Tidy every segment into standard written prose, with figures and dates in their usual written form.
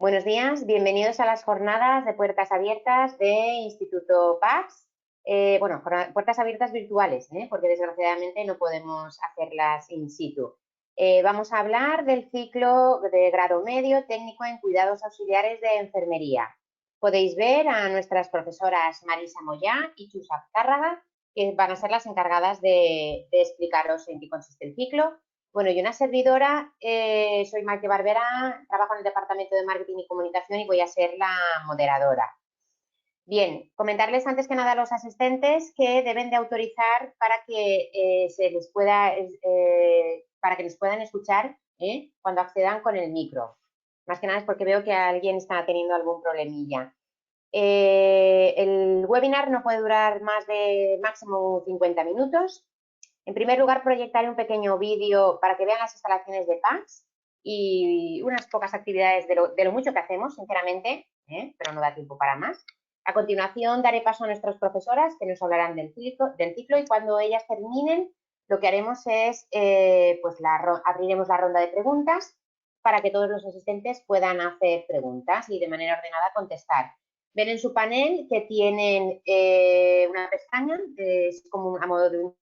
Buenos días, bienvenidos a las jornadas de puertas abiertas de Instituto PACS. Puertas abiertas virtuales, porque desgraciadamente no podemos hacerlas in situ. Vamos a hablar del ciclo de grado medio técnico en cuidados auxiliares de enfermería. Podéis ver a nuestras profesoras Marisa Moyá y Chus Azcárraga, que van a ser las encargadas de explicaros en qué consiste el ciclo. Bueno, y una servidora, soy Maite Barberá, trabajo en el Departamento de Marketing y Comunicación y voy a ser la moderadora. Bien, comentarles antes que nada a los asistentes que deben de autorizar para que para que les puedan escuchar cuando accedan con el micro. Más que nada es porque veo que alguien está teniendo algún problemilla. El webinar no puede durar más de máximo 50 minutos. En primer lugar, proyectaré un pequeño vídeo para que vean las instalaciones de PACS y unas pocas actividades de lo mucho que hacemos, sinceramente, pero no da tiempo para más. A continuación, daré paso a nuestras profesoras que nos hablarán del ciclo y cuando ellas terminen, lo que haremos es, abriremos la ronda de preguntas para que todos los asistentes puedan hacer preguntas y de manera ordenada contestar. Ven en su panel que tienen una pestaña, es como a modo de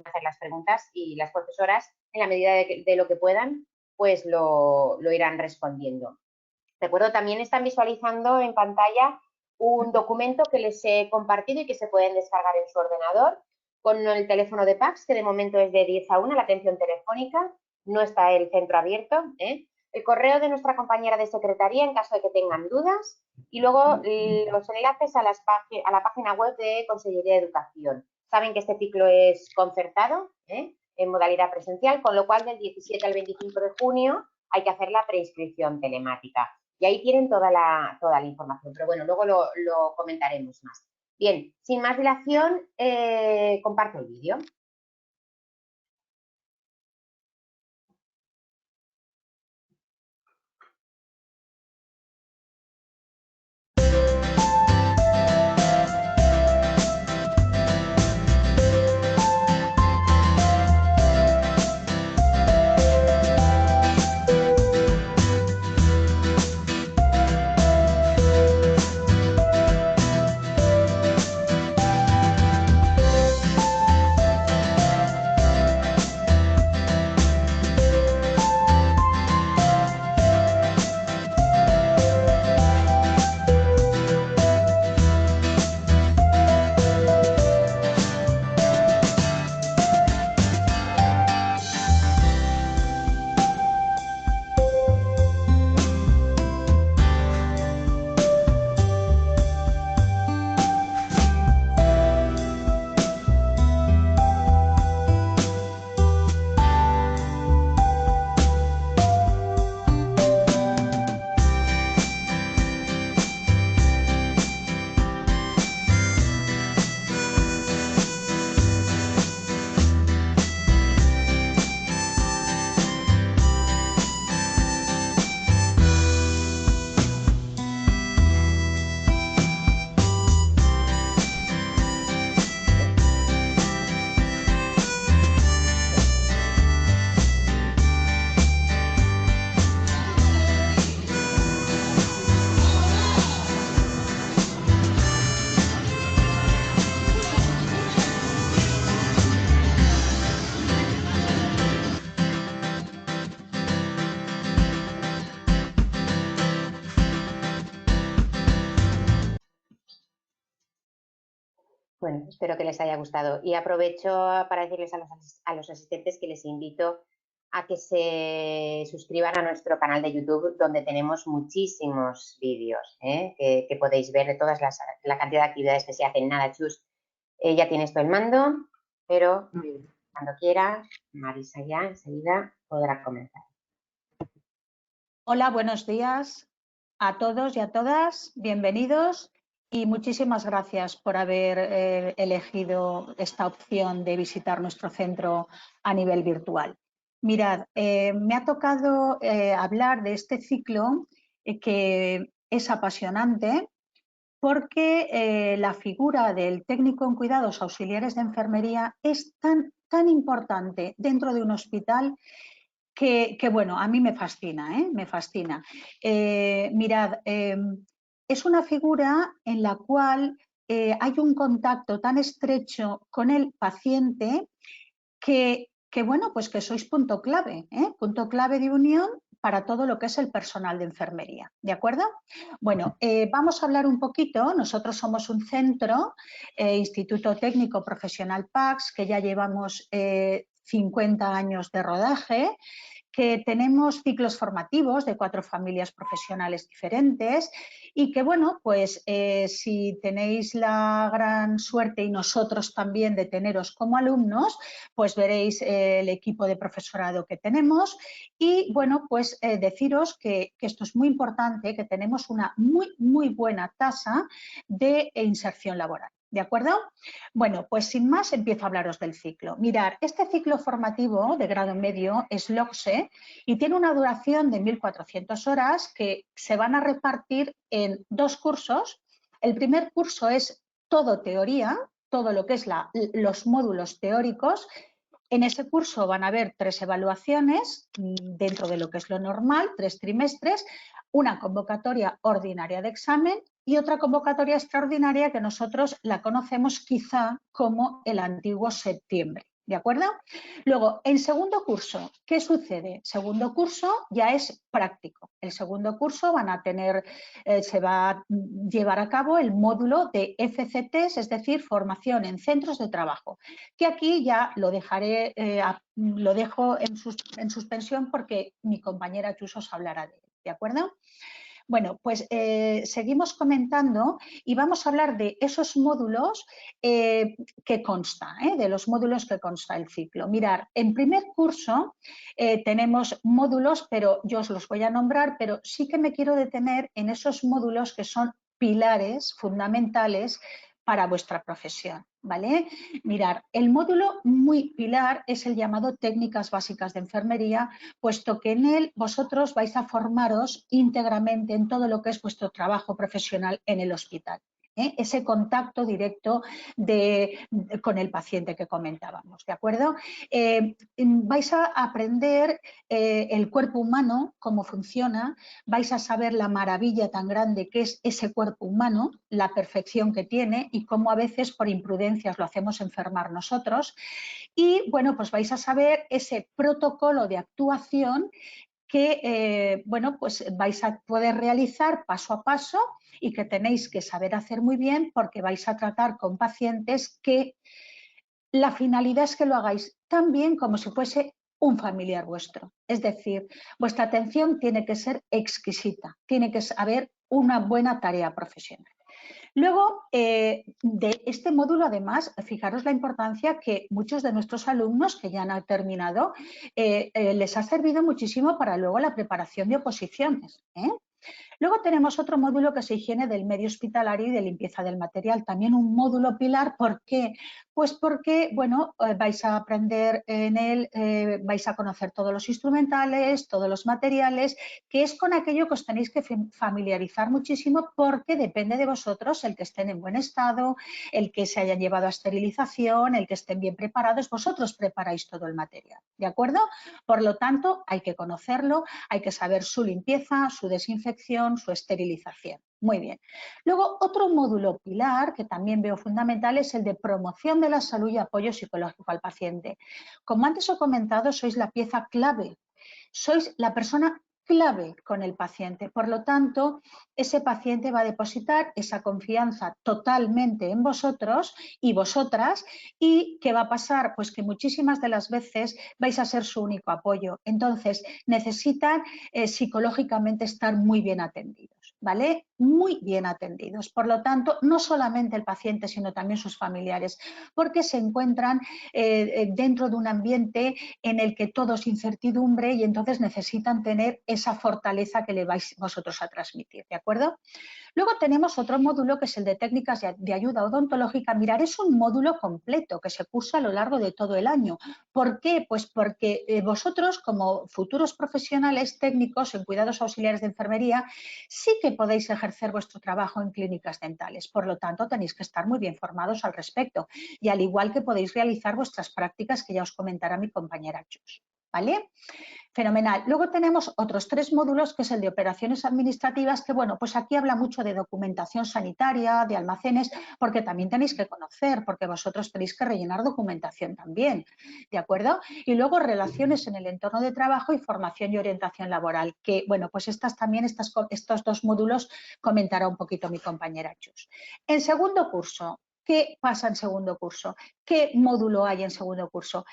hacer las preguntas y las profesoras, en la medida de lo que puedan, pues lo irán respondiendo. De acuerdo, también están visualizando en pantalla un documento que les he compartido y que se pueden descargar en su ordenador con el teléfono de PACS, que de momento es de 10 a 1, la atención telefónica, no está el centro abierto, el correo de nuestra compañera de secretaría en caso de que tengan dudas y luego los enlaces a la página web de Consellería de Educación. Saben que este ciclo es concertado en modalidad presencial, con lo cual del 17 al 25 de junio hay que hacer la preinscripción telemática. Y ahí tienen toda la información, pero bueno, luego lo comentaremos más. Bien, sin más dilación, comparto el vídeo. Bueno, espero que les haya gustado y aprovecho para decirles a los asistentes que les invito a que se suscriban a nuestro canal de YouTube, donde tenemos muchísimos vídeos que podéis ver de todas la cantidad de actividades que se hacen. Nada, Chus, ya tienes todo el mando, pero cuando quieras, Marisa ya enseguida podrá comenzar. Hola, buenos días a todos y a todas, bienvenidos y muchísimas gracias por haber elegido esta opción de visitar nuestro centro a nivel virtual. Mirad, me ha tocado hablar de este ciclo que es apasionante porque la figura del técnico en cuidados auxiliares de enfermería es tan importante dentro de un hospital bueno, a mí me fascina, me fascina. Mirad, es una figura en la cual hay un contacto tan estrecho con el paciente que bueno, pues que sois punto clave de unión para todo lo que es el personal de enfermería, ¿de acuerdo? Bueno, vamos a hablar un poquito, nosotros somos un centro, Instituto Técnico Profesional PACS, que ya llevamos 50 años de rodaje, que tenemos ciclos formativos de 4 familias profesionales diferentes y que, bueno, pues si tenéis la gran suerte y nosotros también de teneros como alumnos, pues veréis el equipo de profesorado que tenemos y, bueno, pues deciros que esto es muy importante, que tenemos una muy buena tasa de inserción laboral. ¿De acuerdo? Bueno, pues sin más empiezo a hablaros del ciclo. Mirad, este ciclo formativo de grado medio es LOCSE y tiene una duración de 1.400 horas que se van a repartir en 2 cursos. El primer curso es todo teoría, todo lo que es los módulos teóricos. En ese curso van a haber 3 evaluaciones dentro de lo que es lo normal, 3 trimestres, una convocatoria ordinaria de examen y otra convocatoria extraordinaria que nosotros la conocemos quizá como el antiguo septiembre. ¿De acuerdo? Luego, en segundo curso, ¿qué sucede? Segundo curso ya es práctico. El segundo curso se va a llevar a cabo el módulo de FCTs, es decir, formación en centros de trabajo, que aquí ya lo dejaré, lo dejo en suspensión porque mi compañera Chus os hablará de él. ¿De acuerdo? Bueno, pues seguimos comentando y vamos a hablar de esos módulos que consta, de los módulos que consta el ciclo. Mirad, en primer curso tenemos módulos, pero yo os los voy a nombrar, pero sí que me quiero detener en esos módulos que son pilares fundamentales para vuestra profesión, ¿vale? Mirad, el módulo muy pilar es el llamado técnicas básicas de enfermería, puesto que en él vosotros vais a formaros íntegramente en todo lo que es vuestro trabajo profesional en el hospital. Ese contacto directo con el paciente que comentábamos, ¿de acuerdo? Vais a aprender el cuerpo humano, cómo funciona, vais a saber la maravilla tan grande que es ese cuerpo humano, la perfección que tiene y cómo a veces por imprudencias lo hacemos enfermar nosotros. Y bueno, pues vais a saber ese protocolo de actuación que bueno, pues vais a poder realizar paso a paso y que tenéis que saber hacer muy bien porque vais a tratar con pacientes que la finalidad es que lo hagáis tan bien como si fuese un familiar vuestro. Es decir, vuestra atención tiene que ser exquisita, tiene que haber una buena tarea profesional. Luego, de este módulo, además, fijaros la importancia que muchos de nuestros alumnos que ya han terminado les ha servido muchísimo para luego la preparación de oposiciones. Luego tenemos otro módulo que es higiene del medio hospitalario y de limpieza del material, también un módulo pilar. ¿Por qué? Pues porque, bueno, vais a aprender en él, vais a conocer todos los instrumentales, todos los materiales, que es con aquello que os tenéis que familiarizar muchísimo porque depende de vosotros el que estén en buen estado, el que se hayan llevado a esterilización, el que estén bien preparados, vosotros preparáis todo el material, ¿de acuerdo? Por lo tanto, hay que conocerlo, hay que saber su limpieza, su desinfección, su esterilización. Muy bien. Luego, otro módulo pilar que también veo fundamental es el de promoción de la salud y apoyo psicológico al paciente. Como antes os he comentado, sois la pieza clave, sois la persona clave con el paciente. Por lo tanto, ese paciente va a depositar esa confianza totalmente en vosotros y vosotras. ¿Y qué va a pasar? Pues que muchísimas de las veces vais a ser su único apoyo. Entonces, necesitan psicológicamente estar muy bien atendidos, ¿vale? Muy bien atendidos. Por lo tanto, no solamente el paciente, sino también sus familiares, porque se encuentran dentro de un ambiente en el que todo es incertidumbre y entonces necesitan tener esa fortaleza que le vais vosotros a transmitir, ¿de acuerdo? Luego tenemos otro módulo que es el de técnicas de ayuda odontológica. Mirar, es un módulo completo que se cursa a lo largo de todo el año. ¿Por qué? Pues porque vosotros como futuros profesionales técnicos en cuidados auxiliares de enfermería sí que podéis ejercer vuestro trabajo en clínicas dentales. Por lo tanto, tenéis que estar muy bien formados al respecto y al igual que podéis realizar vuestras prácticas que ya os comentará mi compañera Chus. ¿vale? Fenomenal. Luego tenemos otros 3 módulos, que es el de operaciones administrativas, que bueno, pues aquí habla mucho de documentación sanitaria, de almacenes, porque también tenéis que conocer, porque vosotros tenéis que rellenar documentación también, ¿de acuerdo? Y luego relaciones en el entorno de trabajo y formación y orientación laboral, que bueno, pues estos 2 módulos comentará un poquito mi compañera Chus. En segundo curso, ¿qué pasa en segundo curso? ¿Qué módulo hay en segundo curso?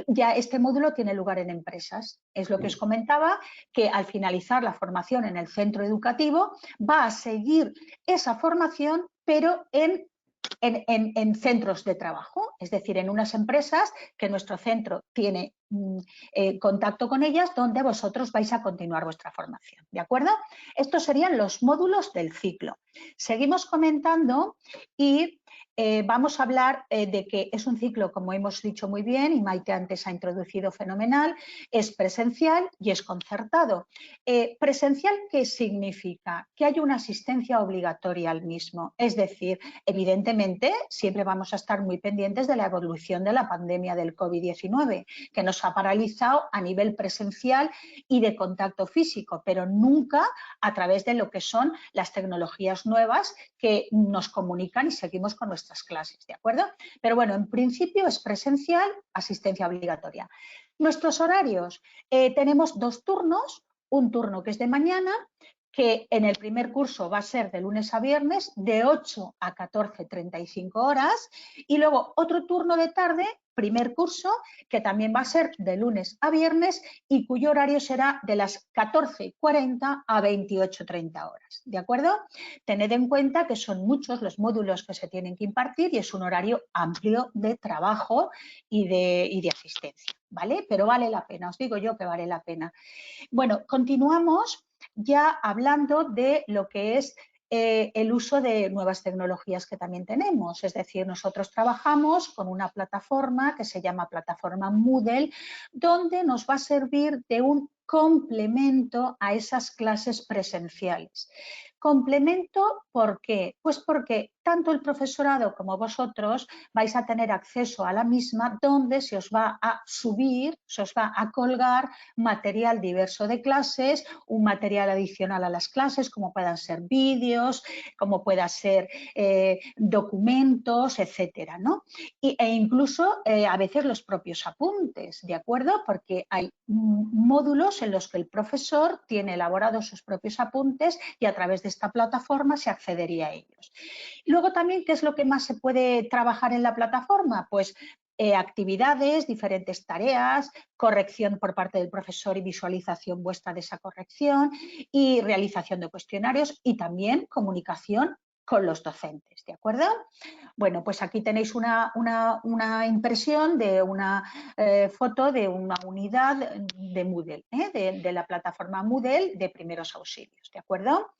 Ya este módulo tiene lugar en empresas. Es lo que os comentaba, que al finalizar la formación en el centro educativo va a seguir esa formación, pero en centros de trabajo, es decir, en unas empresas que nuestro centro tiene contacto con ellas, donde vosotros vais a continuar vuestra formación, ¿de acuerdo? Estos serían los módulos del ciclo. Seguimos comentando y vamos a hablar de que es un ciclo, como hemos dicho muy bien, y Maite antes ha introducido fenomenal, es presencial y es concertado. ¿Presencial qué significa? Que hay una asistencia obligatoria al mismo, es decir, evidentemente siempre vamos a estar muy pendientes de la evolución de la pandemia del COVID-19, que nos ha paralizado a nivel presencial y de contacto físico, pero nunca a través de lo que son las tecnologías nuevas que nos comunican y seguimos con nuestras clases, ¿de acuerdo? Pero bueno, en principio es presencial, asistencia obligatoria. Nuestros horarios, tenemos 2 turnos, un turno que es de mañana, que en el primer curso va a ser de lunes a viernes, de 8 a 14:35 horas, y luego otro turno de tarde, primer curso, que también va a ser de lunes a viernes y cuyo horario será de las 14:40 a 28:30 horas, ¿de acuerdo? Tened en cuenta que son muchos los módulos que se tienen que impartir y es un horario amplio de trabajo y de asistencia, ¿vale? Pero vale la pena, os digo yo que vale la pena. Bueno, continuamos ya hablando de lo que es el uso de nuevas tecnologías que también tenemos. Es decir, nosotros trabajamos con una plataforma que se llama plataforma Moodle, donde nos va a servir de un complemento a esas clases presenciales. Complemento, ¿por qué? Pues porque tanto el profesorado como vosotros vais a tener acceso a la misma, donde se os va a subir, se os va a colgar material diverso de clases, un material adicional a las clases, como puedan ser vídeos, como puedan ser documentos, etcétera, ¿no? E incluso a veces los propios apuntes, ¿de acuerdo? Porque hay módulos en los que el profesor tiene elaborados sus propios apuntes y a través de esta plataforma se accedería a ellos. Luego también, ¿qué es lo que más se puede trabajar en la plataforma? Pues actividades, diferentes tareas, corrección por parte del profesor y visualización vuestra de esa corrección y realización de cuestionarios y también comunicación con los docentes, ¿de acuerdo? Bueno, pues aquí tenéis una impresión de una foto de una unidad de Moodle, de la plataforma Moodle de primeros auxilios, ¿de acuerdo?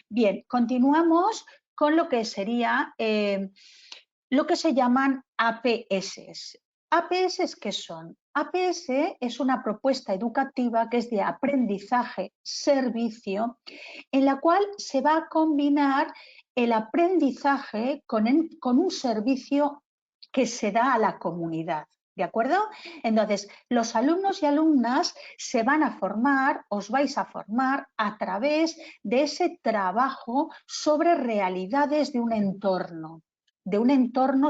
Bien, continuamos con lo que sería lo que se llaman APS. ¿APS qué son? APS es una propuesta educativa que es de aprendizaje-servicio, en la cual se va a combinar el aprendizaje con un servicio que se da a la comunidad. ¿De acuerdo? Entonces, los alumnos y alumnas se van a formar, os vais a formar a través de ese trabajo sobre realidades de un entorno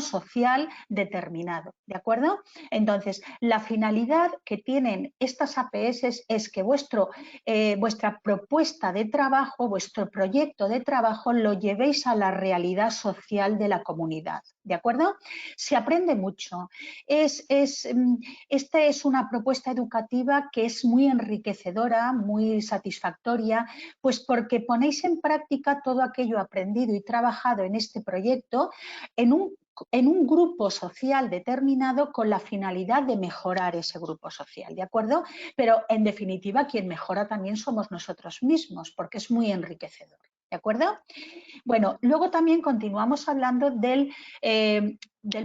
social determinado, ¿de acuerdo? Entonces, la finalidad que tienen estas APS es que vuestra propuesta de trabajo, vuestro proyecto de trabajo lo llevéis a la realidad social de la comunidad, ¿de acuerdo? Se aprende mucho. Esta es una propuesta educativa que es muy enriquecedora, muy satisfactoria, pues porque ponéis en práctica todo aquello aprendido y trabajado en este proyecto en un grupo social determinado con la finalidad de mejorar ese grupo social, ¿de acuerdo? Pero en definitiva quien mejora también somos nosotros mismos porque es muy enriquecedor, ¿de acuerdo? Bueno, luego también continuamos hablando del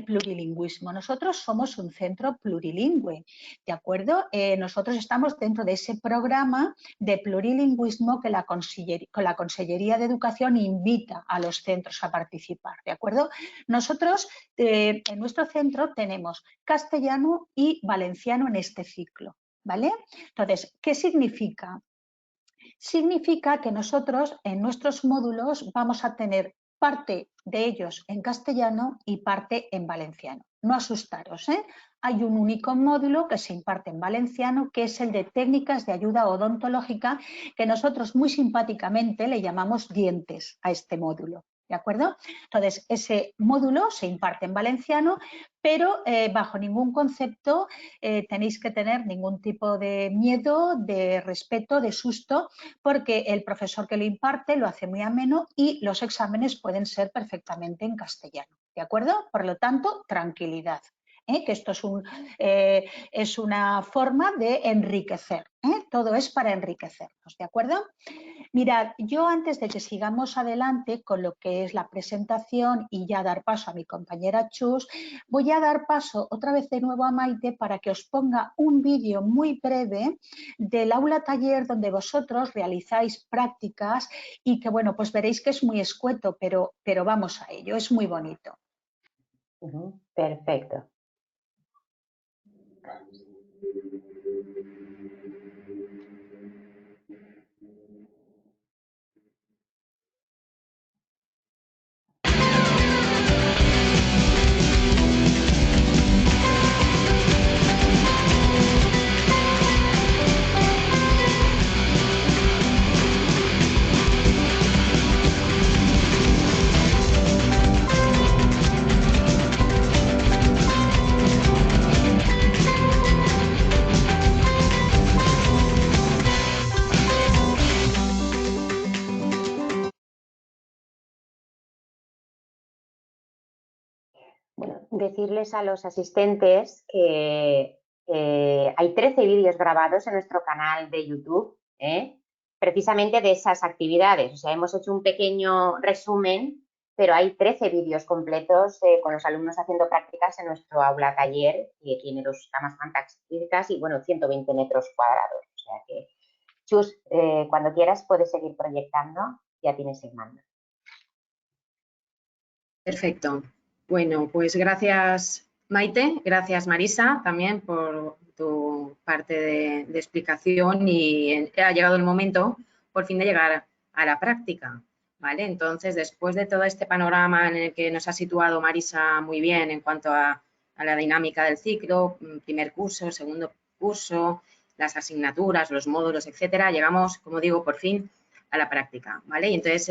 plurilingüismo. Nosotros somos un centro plurilingüe, ¿de acuerdo? Nosotros estamos dentro de ese programa de plurilingüismo que la Consellería de Educación invita a los centros a participar, ¿de acuerdo? Nosotros en nuestro centro tenemos castellano y valenciano en este ciclo. ¿vale? Entonces, ¿qué significa? Significa que nosotros en nuestros módulos vamos a tener parte de ellos en castellano y parte en valenciano. No asustaros, ¿eh? Hay un único módulo que se imparte en valenciano, que es el de técnicas de ayuda odontológica, que nosotros muy simpáticamente le llamamos dientes a este módulo. ¿De acuerdo? Entonces, ese módulo se imparte en valenciano, pero bajo ningún concepto tenéis que tener ningún tipo de miedo, de respeto, de susto, porque el profesor que lo imparte lo hace muy ameno y los exámenes pueden ser perfectamente en castellano. ¿De acuerdo? Por lo tanto, tranquilidad. Que esto es una forma de enriquecer. Todo es para enriquecernos. ¿De acuerdo? Mirad, yo antes de que sigamos adelante con lo que es la presentación y ya dar paso a mi compañera Chus, voy a dar paso otra vez de nuevo a Maite para que os ponga un vídeo muy breve del aula taller donde vosotros realizáis prácticas y que, bueno, pues veréis que es muy escueto, pero vamos a ello, es muy bonito. Perfecto. Bueno, decirles a los asistentes que hay 13 vídeos grabados en nuestro canal de YouTube, precisamente de esas actividades. O sea, hemos hecho un pequeño resumen, pero hay 13 vídeos completos con los alumnos haciendo prácticas en nuestro aula taller, que tiene 2 camas fantásticas y, bueno, 120 metros cuadrados. O sea que, Chus, cuando quieras puedes seguir proyectando, ya tienes el mando. Perfecto. Bueno, pues gracias Maite, gracias Marisa también por tu parte de explicación y ha llegado el momento por fin de llegar a la práctica, ¿vale? Entonces, después de todo este panorama en el que nos ha situado Marisa muy bien en cuanto a la dinámica del ciclo, primer curso, segundo curso, las asignaturas, los módulos, etcétera, llegamos, como digo, por fin a la práctica, ¿vale? Y entonces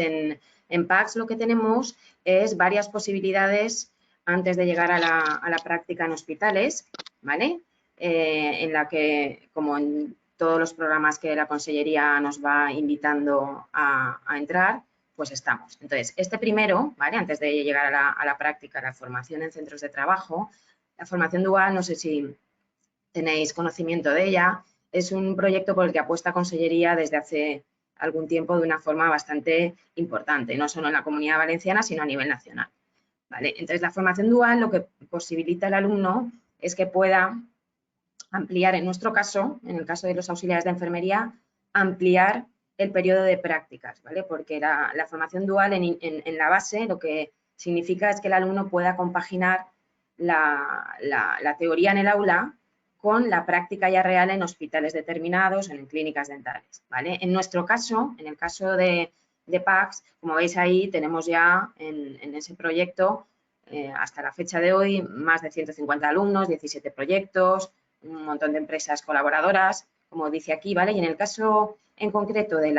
en PACS lo que tenemos es varias posibilidades antes de llegar a la práctica en hospitales, ¿vale? En la que, como en todos los programas que la Consellería nos va invitando a entrar, pues estamos. Entonces, este primero, ¿vale? Antes de llegar a la práctica, la formación en centros de trabajo, la formación dual, no sé si tenéis conocimiento de ella, es un proyecto por el que apuesta Consellería desde hace algún tiempo de una forma bastante importante, no solo en la Comunidad Valenciana, sino a nivel nacional, ¿vale? Entonces, la formación dual lo que posibilita al alumno es que pueda ampliar, en nuestro caso, en el caso de los auxiliares de enfermería, ampliar el periodo de prácticas, ¿vale? Porque la formación dual en la base lo que significa es que el alumno pueda compaginar la teoría en el aula con la práctica ya real en hospitales determinados, en clínicas dentales, ¿vale? En nuestro caso, en el caso de PACS, como veis ahí, tenemos ya en ese proyecto, hasta la fecha de hoy, más de 150 alumnos, 17 proyectos, un montón de empresas colaboradoras, como dice aquí, ¿vale? Y en el caso en concreto de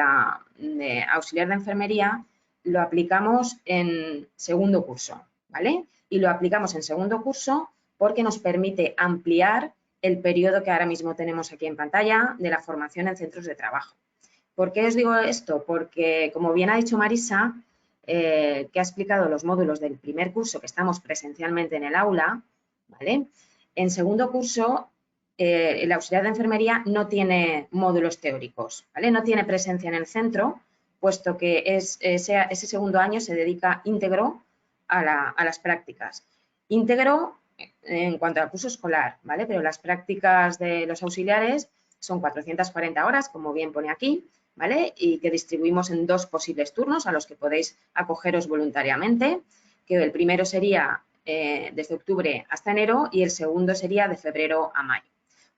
auxiliar de enfermería, lo aplicamos en segundo curso, ¿vale? Y lo aplicamos en segundo curso porque nos permite ampliar el periodo que ahora mismo tenemos aquí en pantalla de la formación en centros de trabajo. ¿Por qué os digo esto? Porque, como bien ha dicho Marisa, que ha explicado los módulos del primer curso que estamos presencialmente en el aula, ¿vale? En segundo curso, el auxiliar de enfermería no tiene módulos teóricos, ¿vale? No tiene presencia en el centro, puesto que ese segundo año se dedica íntegro a las prácticas. Íntegro en cuanto al curso escolar, ¿vale? Pero las prácticas de los auxiliares son 440 horas, como bien pone aquí, ¿vale? Y que distribuimos en 2 posibles turnos a los que podéis acogeros voluntariamente, que el primero sería desde octubre hasta enero y el segundo sería de febrero a mayo.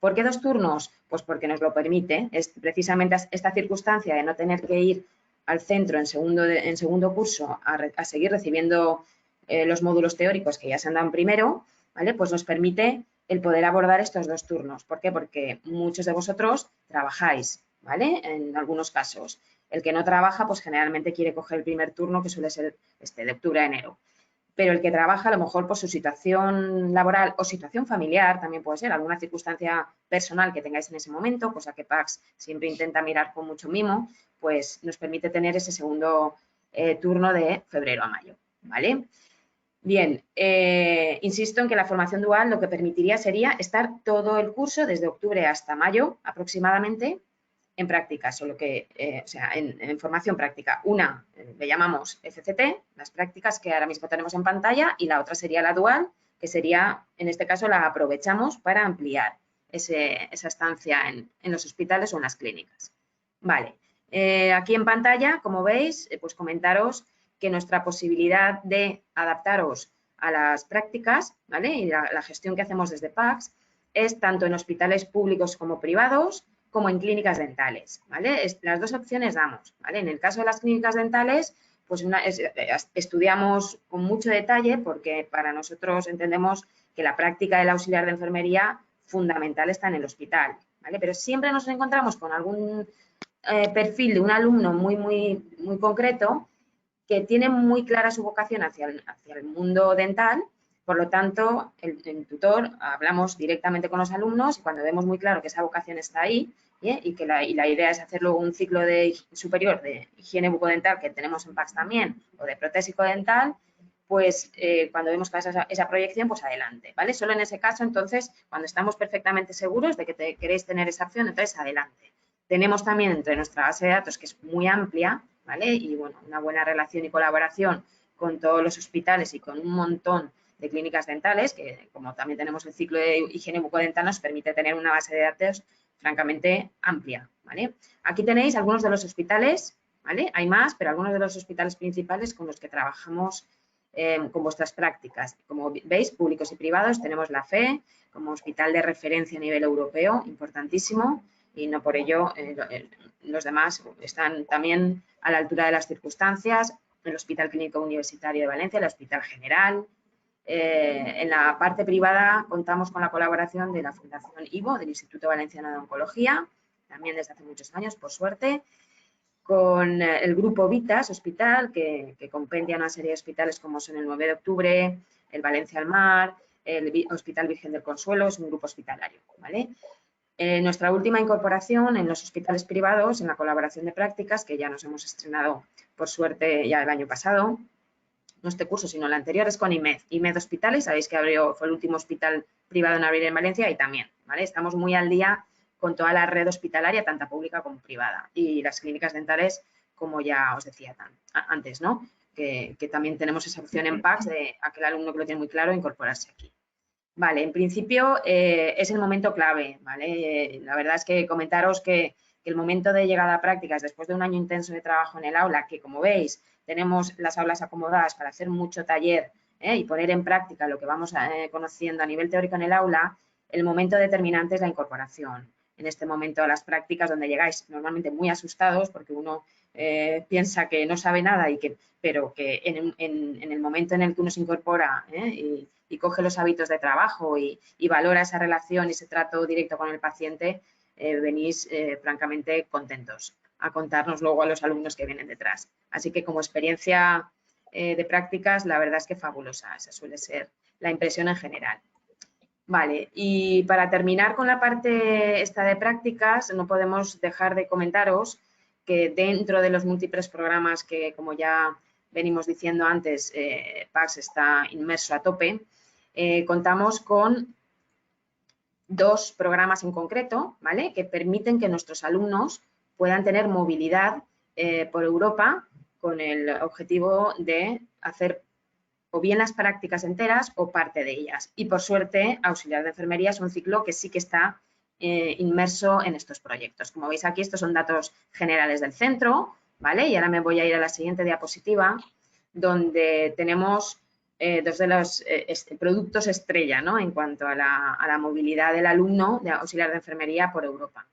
¿Por qué 2 turnos? Pues porque nos lo permite. Es precisamente esta circunstancia de no tener que ir al centro en segundo curso a seguir recibiendo los módulos teóricos que ya se han dado en primero, ¿vale? Pues nos permite el poder abordar estos 2 turnos. ¿Por qué? Porque muchos de vosotros trabajáis, ¿vale? En algunos casos. El que no trabaja, pues generalmente quiere coger el primer turno, que suele ser de octubre a enero. Pero el que trabaja, a lo mejor por su situación laboral o situación familiar, también puede ser alguna circunstancia personal que tengáis en ese momento, cosa que PACS siempre intenta mirar con mucho mimo, pues nos permite tener ese segundo turno de febrero a mayo, ¿vale? Bien, insisto en que la formación dual lo que permitiría sería estar todo el curso, desde octubre hasta mayo aproximadamente, en prácticas, o sea, en formación práctica. Una le llamamos FCT, las prácticas que ahora mismo tenemos en pantalla, y la otra sería la dual, que sería, en este caso, la aprovechamos para ampliar esa estancia en los hospitales o en las clínicas. Vale, aquí en pantalla, como veis, pues comentaros que nuestra posibilidad de adaptaros a las prácticas, ¿vale? Y la gestión que hacemos desde PACS es tanto en hospitales públicos como privados, como en clínicas dentales, ¿vale? Las 2 opciones damos, ¿vale? En el caso de las clínicas dentales, pues estudiamos con mucho detalle porque para nosotros entendemos que la práctica del auxiliar de enfermería fundamental está en el hospital, ¿vale? Pero siempre nos encontramos con algún perfil de un alumno muy concreto que tiene muy clara su vocación hacia el mundo dental. Por lo tanto, el tutor hablamos directamente con los alumnos y cuando vemos muy claro que esa vocación está ahí y la idea es hacer luego un ciclo superior de higiene bucodental que tenemos en PACS también o de protésico dental, pues cuando vemos esa proyección, pues adelante, ¿vale? Solo en ese caso, entonces, cuando estamos perfectamente seguros de que queréis tener esa opción, entonces adelante. Tenemos también entre nuestra base de datos, que es muy amplia, ¿vale? Y bueno, una buena relación y colaboración con todos los hospitales y con un montón de clínicas dentales, que como también tenemos el ciclo de higiene bucodental, nos permite tener una base de datos francamente amplia, ¿vale? Aquí tenéis algunos de los hospitales, ¿vale? Hay más, pero algunos de los hospitales principales con los que trabajamos con vuestras prácticas. Como veis, públicos y privados, tenemos la FE como hospital de referencia a nivel europeo, importantísimo, y no por ello los demás están también a la altura de las circunstancias, el Hospital Clínico Universitario de Valencia, el Hospital General. En la parte privada contamos con la colaboración de la Fundación IVO, del Instituto Valenciano de Oncología, también desde hace muchos años, por suerte, con el grupo Vitas Hospital, que compendia una serie de hospitales como son el 9 de octubre, el Valencia al Mar, el Hospital Virgen del Consuelo, es un grupo hospitalario, ¿vale? Nuestra última incorporación en los hospitales privados, en la colaboración de prácticas, que ya nos hemos estrenado, por suerte, ya el año pasado, no este curso, sino el anterior, es con IMED. IMED Hospitales, sabéis que fue el último hospital privado en abrir en Valencia y también, ¿vale? Estamos muy al día con toda la red hospitalaria, tanto pública como privada. Y las clínicas dentales, como ya os decía antes, ¿no? Que también tenemos esa opción en PACS de aquel alumno que lo tiene muy claro, incorporarse aquí. Vale, en principio es el momento clave, ¿vale? La verdad es que comentaros que el momento de llegada a prácticas, después de un año intenso de trabajo en el aula, que como veis, tenemos las aulas acomodadas para hacer mucho taller y poner en práctica lo que vamos conociendo a nivel teórico en el aula, el momento determinante es la incorporación. En este momento a las prácticas donde llegáis normalmente muy asustados porque uno piensa que no sabe nada pero que en el momento en el que uno se incorpora y coge los hábitos de trabajo y valora esa relación y ese trato directo con el paciente, venís francamente contentos a contarnos luego a los alumnos que vienen detrás. Así que como experiencia de prácticas, la verdad es que fabulosa, esa suele ser la impresión en general. Vale, y para terminar con la parte esta de prácticas, no podemos dejar de comentaros que dentro de los múltiples programas que, como ya venimos diciendo antes, PACS está inmerso a tope, contamos con 2 programas en concreto, ¿vale? Que permiten que nuestros alumnos puedan tener movilidad por Europa con el objetivo de hacer o bien las prácticas enteras o parte de ellas. Y por suerte, auxiliar de enfermería es un ciclo que sí que está inmerso en estos proyectos. Como veis aquí, estos son datos generales del centro, ¿vale? Y ahora me voy a ir a la siguiente diapositiva, donde tenemos dos de los productos estrella, ¿no?, en cuanto a la movilidad del alumno de auxiliar de enfermería por Europa.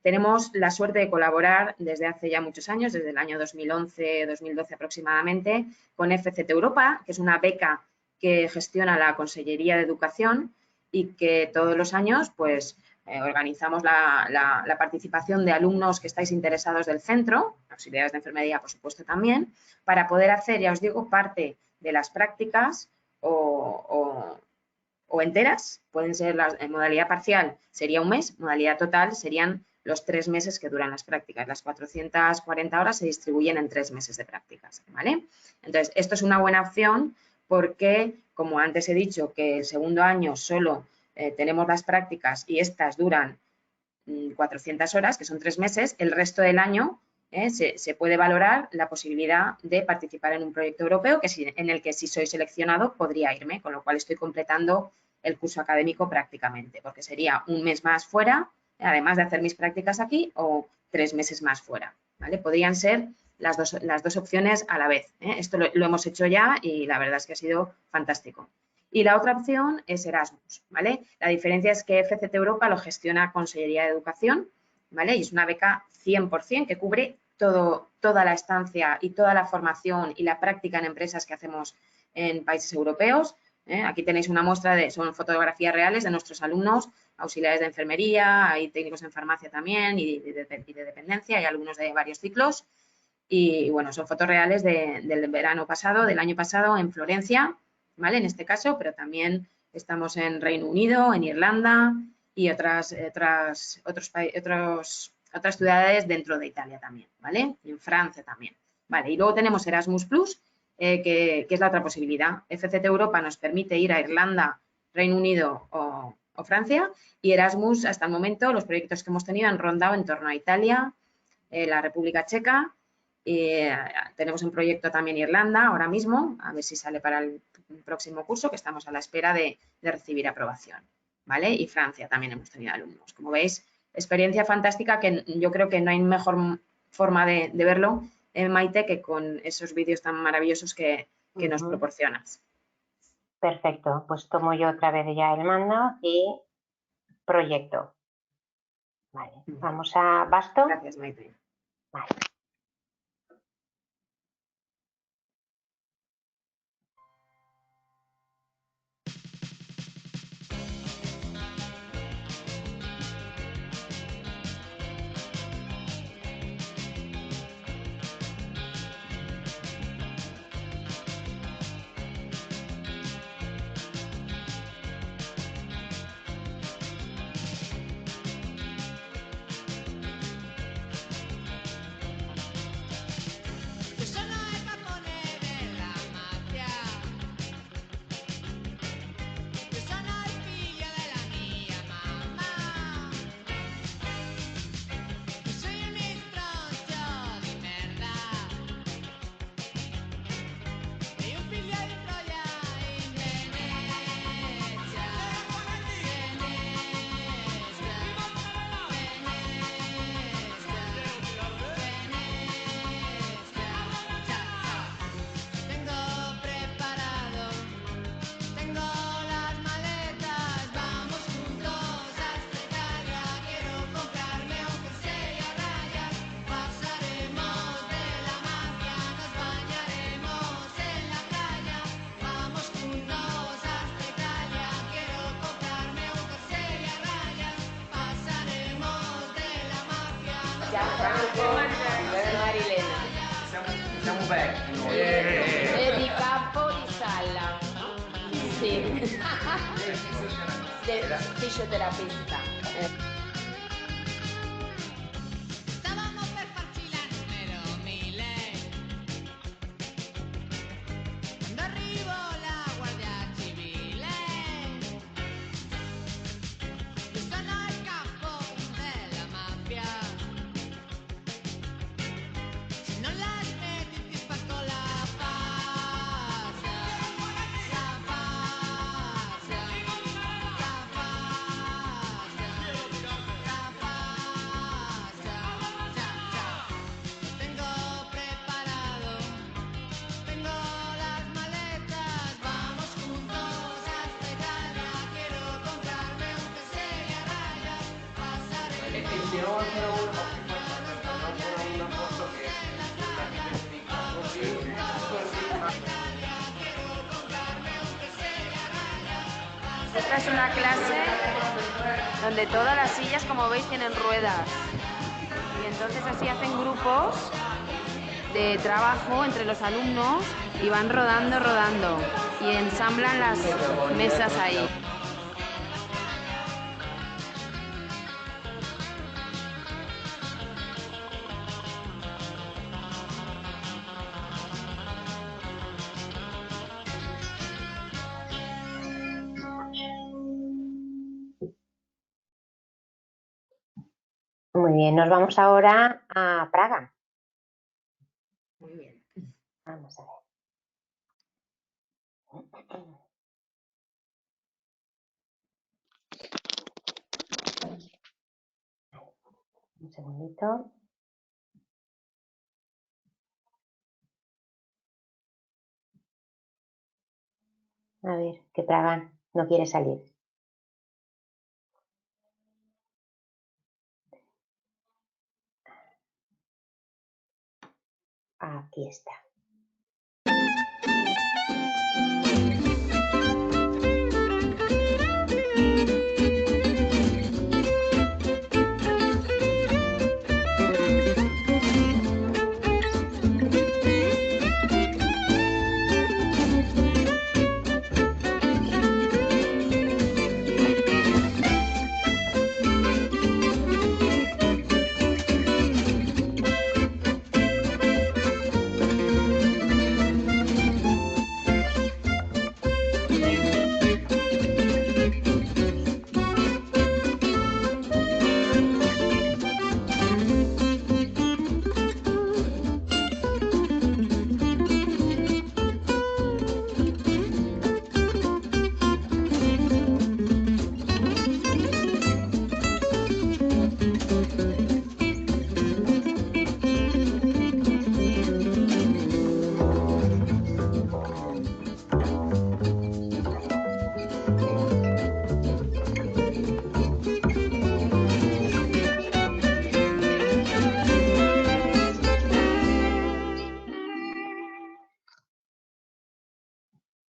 Tenemos la suerte de colaborar desde hace ya muchos años, desde el año 2011-2012 aproximadamente, con FCT Europa, que es una beca que gestiona la Consellería de Educación y que todos los años pues, organizamos la participación de alumnos que estáis interesados del centro, auxiliares de enfermería por supuesto también, para poder hacer, ya os digo, parte de las prácticas o enteras, pueden ser en modalidad parcial sería un mes, modalidad total serían los 3 meses que duran las prácticas. Las 440 horas se distribuyen en 3 meses de prácticas, ¿vale? Entonces, esto es una buena opción porque, como antes he dicho, que el segundo año solo tenemos las prácticas y estas duran 400 horas, que son 3 meses, el resto del año se puede valorar la posibilidad de participar en un proyecto europeo en el que si soy seleccionado podría irme, con lo cual estoy completando el curso académico prácticamente, porque sería un mes más fuera, además de hacer mis prácticas aquí, o 3 meses más fuera, ¿vale? Podrían ser las dos opciones a la vez. Esto lo hemos hecho ya y la verdad es que ha sido fantástico. Y la otra opción es Erasmus, ¿vale? La diferencia es que FCT Europa lo gestiona Consellería de Educación, ¿vale? Y es una beca 100% que cubre toda la estancia y toda la formación y la práctica en empresas que hacemos en países europeos. Aquí tenéis una muestra son fotografías reales de nuestros alumnos, auxiliares de enfermería, hay técnicos en farmacia también y de dependencia, hay alumnos de varios ciclos. Y bueno, son fotos reales del verano pasado, del año pasado en Florencia, ¿vale? En este caso, pero también estamos en Reino Unido, en Irlanda y otras ciudades dentro de Italia también, ¿vale? Y en Francia también, ¿vale? Y luego tenemos Erasmus Plus, que es la otra posibilidad. FCT Europa nos permite ir a Irlanda, Reino Unido o Francia, y Erasmus, hasta el momento, los proyectos que hemos tenido han rondado en torno a Italia, la República Checa. Tenemos un proyecto también en Irlanda ahora mismo, a ver si sale para el próximo curso, que estamos a la espera de recibir aprobación, ¿vale? Y Francia también hemos tenido alumnos. Como veis, experiencia fantástica que yo creo que no hay mejor forma de verlo, Maite, que con esos vídeos tan maravillosos que nos proporcionas. Perfecto, pues tomo yo otra vez ya el mando y proyecto. Vale, vamos a Basto. Gracias, Maite. Vale. Marilena. Siamo vecchi noi. E di Campo di Salla. Sì. Fisioterapista. Stavamo per farci la numero 1000. Quando arrivò la Guardia Civile, io sono il capo della mafia. Se non la smetti ti spacco la faccia. La faccia. La faccia. hicieron hacer una foto que Esta es una clase donde todas las sillas, como veis, tienen ruedas. Y entonces así hacen grupos de trabajo entre los alumnos y van rodando y ensamblan las mesas ahí. Muy bien, nos vamos ahora a Praga. Muy bien. Vamos a ver. Un segundito. A ver, que Praga no quiere salir. Aquí está.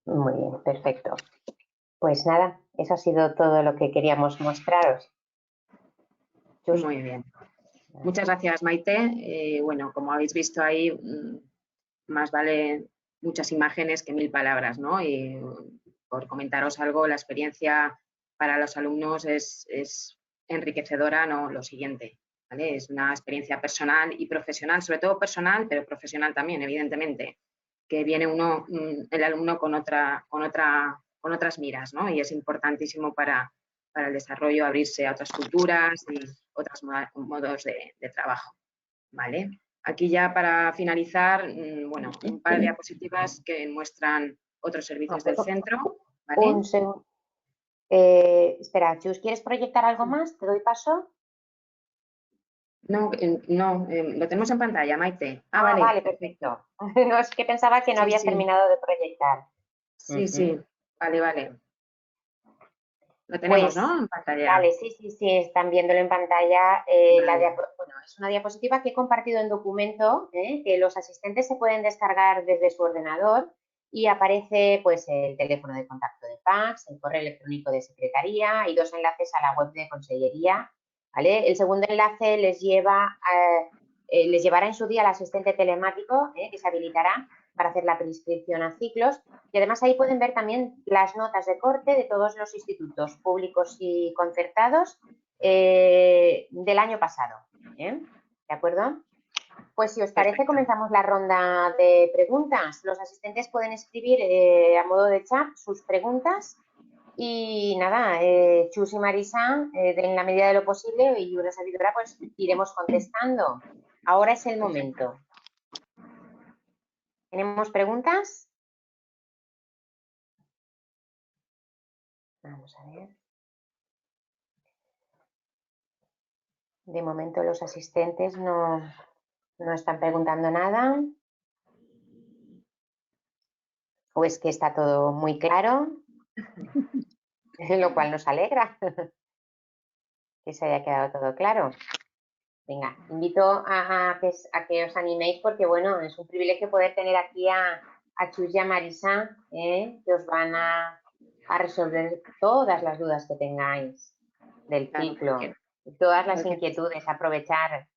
Muy bien, perfecto. Pues nada, eso ha sido todo lo que queríamos mostraros. Chus. Muy bien. Muchas gracias, Maite. Bueno, como habéis visto ahí, más vale muchas imágenes que 1000 palabras, ¿no? Y por comentaros algo, la experiencia para los alumnos es enriquecedora, ¿no? Lo siguiente, ¿vale? Es una experiencia personal y profesional, sobre todo personal, pero profesional también, evidentemente, que viene uno, el alumno con otras miras, ¿no? Y es importantísimo para el desarrollo abrirse a otras culturas y otros modos de trabajo, ¿vale? Aquí ya para finalizar, bueno, un par de diapositivas que muestran otros servicios del centro, ¿vale? Un segundo. Espera, Chus, ¿quieres proyectar algo más? ¿Te doy paso? No, lo tenemos en pantalla, Maite. Ah, vale, perfecto. No, es que pensaba que no Sí, habías sí. terminado de proyectar. Sí, sí, vale. Lo tenemos, Pues, ¿no? En pantalla. Vale, sí, están viéndolo en pantalla. Vale. Bueno, es una diapositiva que he compartido en documento, que los asistentes se pueden descargar desde su ordenador y aparece pues el teléfono de contacto de PACS, el correo electrónico de secretaría y 2 enlaces a la web de consellería, ¿vale? El segundo enlace les llevará en su día al asistente telemático, que se habilitará para hacer la preinscripción a ciclos. Y además ahí pueden ver también las notas de corte de todos los institutos públicos y concertados del año pasado. ¿De acuerdo? Pues si os parece, comenzamos la ronda de preguntas. Los asistentes pueden escribir a modo de chat sus preguntas y nada, Chus y Marisa, en la medida de lo posible y una servidora, pues iremos contestando. Ahora es el momento. ¿Tenemos preguntas? Vamos a ver. De momento los asistentes no están preguntando nada. O es que está todo muy claro, lo cual nos alegra. que se haya quedado todo claro. Venga, invito a que os animéis porque, bueno, es un privilegio poder tener aquí a Chus y a Marisa, que os van a resolver todas las dudas que tengáis del Claro, ciclo, cualquier- todas las cualquier- inquietudes, aprovechar.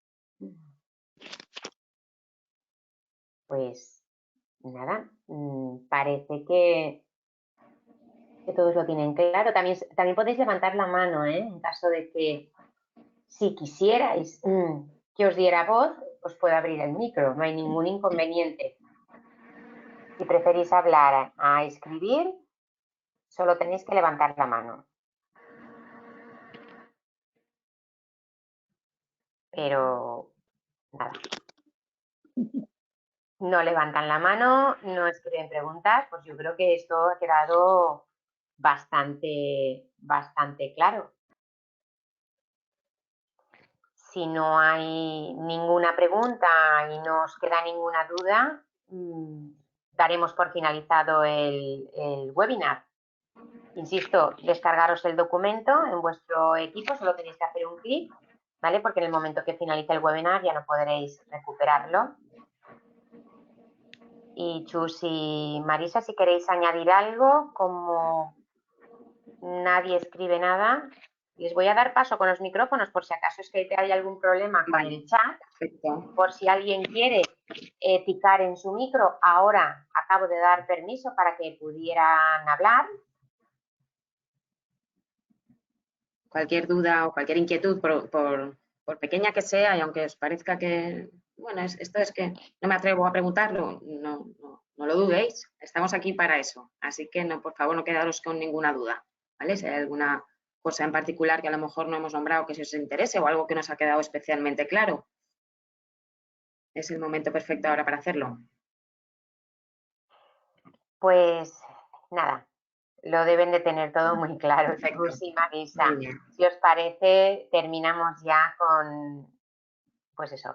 Pues nada, parece que todos lo tienen claro. También podéis levantar la mano, en caso de que, si quisierais que os diera voz, os puedo abrir el micro, no hay ningún inconveniente. Si preferís hablar a escribir, solo tenéis que levantar la mano. Pero nada. No levantan la mano, no escriben preguntas, pues yo creo que esto ha quedado bastante claro. Si no hay ninguna pregunta y no os queda ninguna duda, daremos por finalizado el webinar. Insisto, descargaros el documento en vuestro equipo, solo tenéis que hacer un clic, ¿vale? Porque en el momento que finalice el webinar ya no podréis recuperarlo. Y Chus y Marisa, si queréis añadir algo, como nadie escribe nada, les voy a dar paso con los micrófonos por si acaso es que hay algún problema con el chat. Perfecto. Por si alguien quiere picar en su micro, ahora acabo de dar permiso para que pudieran hablar. Cualquier duda o cualquier inquietud, por pequeña que sea, y aunque os parezca que, bueno, esto es que no me atrevo a preguntarlo, no lo dudéis, estamos aquí para eso. Así que, no, por favor, no quedaros con ninguna duda, ¿vale? Si hay alguna cosa en particular que a lo mejor no hemos nombrado que si os interese o algo que nos ha quedado especialmente claro, es el momento perfecto ahora para hacerlo. Pues nada, lo deben de tener todo muy claro, Chus y Marisa. Muy bien. Si os parece, terminamos ya con, pues eso,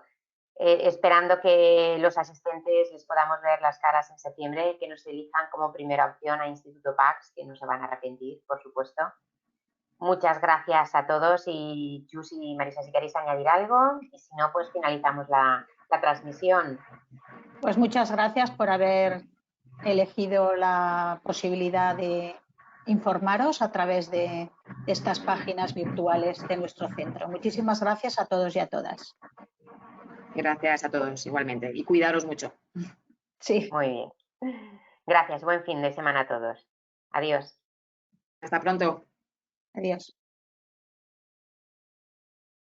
esperando que los asistentes les podamos ver las caras en septiembre, que nos elijan como primera opción a Instituto PACS, que no se van a arrepentir, por supuesto. Muchas gracias a todos y Chus y Marisa, si queréis añadir algo, y si no, pues finalizamos la transmisión. Pues muchas gracias por haber elegido la posibilidad de informaros a través de estas páginas virtuales de nuestro centro. Muchísimas gracias a todos y a todas. Gracias a todos igualmente y cuidaros mucho. Sí. Muy bien. Gracias, buen fin de semana a todos. Adiós. Hasta pronto. Adiós.